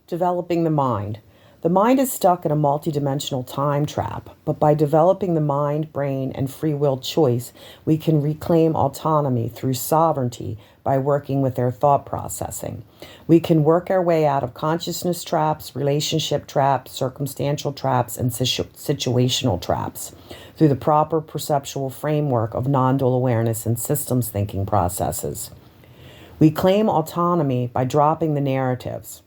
Developing the mind. The mind is stuck in a multidimensional time trap, but by developing the mind, brain, and free will choice, we can reclaim autonomy through sovereignty by working with their thought processing. We can work our way out of consciousness traps, relationship traps, circumstantial traps, and situational traps through the proper perceptual framework of non-dual awareness and systems thinking processes. We claim autonomy by dropping the narratives,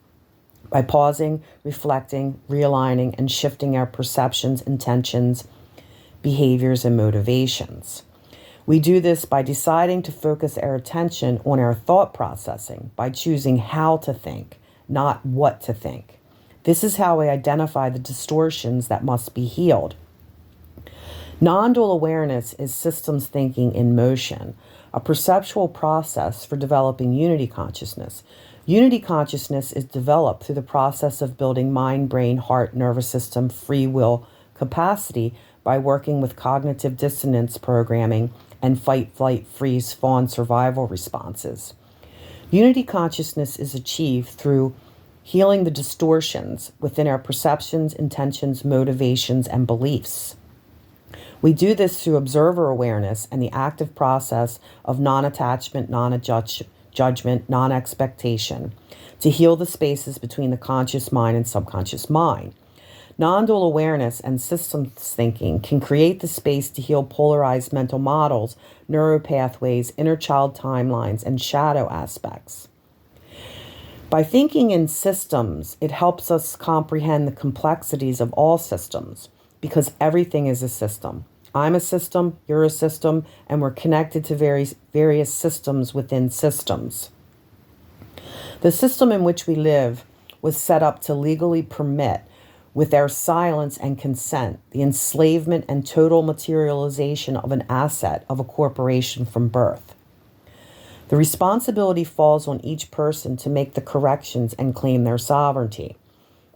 by pausing, reflecting, realigning, and shifting our perceptions, intentions, behaviors, and motivations. We do this by deciding to focus our attention on our thought processing, by choosing how to think, not what to think. This is how we identify the distortions that must be healed. Non-dual awareness is systems thinking in motion, a perceptual process for developing unity consciousness. Unity consciousness is developed through the process of building mind, brain, heart, nervous system, free will capacity by working with cognitive dissonance programming and fight, flight, freeze, fawn survival responses. Unity consciousness is achieved through healing the distortions within our perceptions, intentions, motivations, and beliefs. We do this through observer awareness and the active process of non-attachment, non-judgment, non-expectation to heal the spaces between the conscious mind and subconscious mind. Non-dual awareness and systems thinking can create the space to heal polarized mental models, neuropathways, inner child timelines, and shadow aspects. By thinking in systems, it helps us comprehend the complexities of all systems because everything is a system. I'm a system, you're a system, and we're connected to various systems within systems. The system in which we live was set up to legally permit, with our silence and consent, the enslavement and total materialization of an asset of a corporation from birth. The responsibility falls on each person to make the corrections and claim their sovereignty.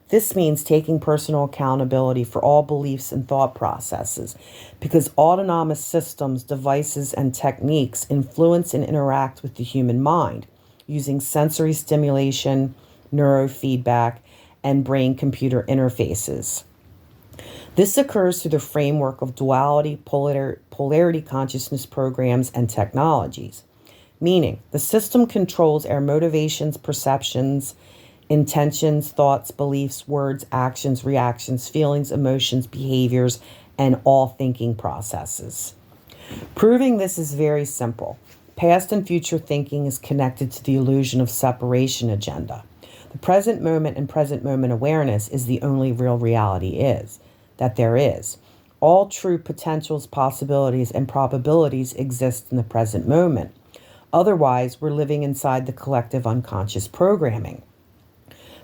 This means taking personal accountability for all beliefs and thought processes, because autonomous systems, devices, and techniques influence and interact with the human mind using sensory stimulation, neurofeedback, and brain-computer interfaces. This occurs through the framework of duality, polarity consciousness programs, and technologies, meaning the system controls our motivations, perceptions, intentions, thoughts, beliefs, words, actions, reactions, feelings, emotions, behaviors, and all thinking processes. Proving this is very simple. Past and future thinking is connected to the illusion of separation agenda. The present moment and present moment awareness is the only real reality that there is. All true potentials, possibilities, and probabilities exist in the present moment. Otherwise, we're living inside the collective unconscious programming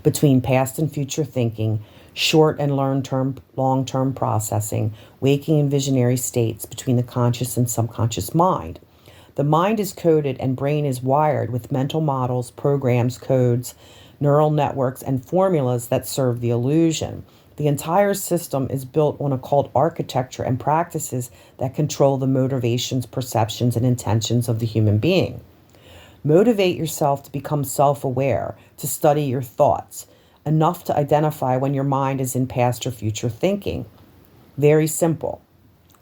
between past and future thinking, short and long-term processing, waking and visionary states between the conscious and subconscious mind. The mind is coded and brain is wired with mental models, programs, codes, neural networks, and formulas that serve the illusion. The entire system is built on occult architecture and practices that control the motivations, perceptions, and intentions of the human being. Motivate yourself to become self-aware, to study your thoughts, enough to identify when your mind is in past or future thinking. Very simple.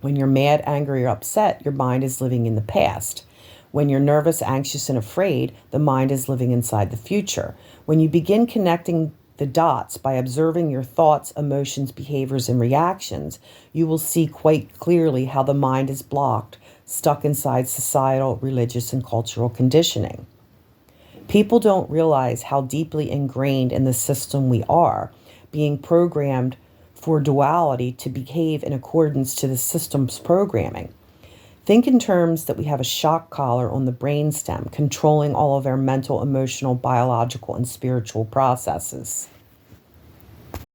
When you're mad, angry, or upset, your mind is living in the past. When you're nervous, anxious, and afraid, the mind is living inside the future. When you begin connecting the dots by observing your thoughts, emotions, behaviors, and reactions, you will see quite clearly how the mind is blocked, stuck inside societal, religious, and cultural conditioning. People don't realize how deeply ingrained in the system we are, being programmed for duality to behave in accordance to the system's programming. Think in terms that we have a shock collar on the brainstem, controlling all of our mental, emotional, biological, and spiritual processes.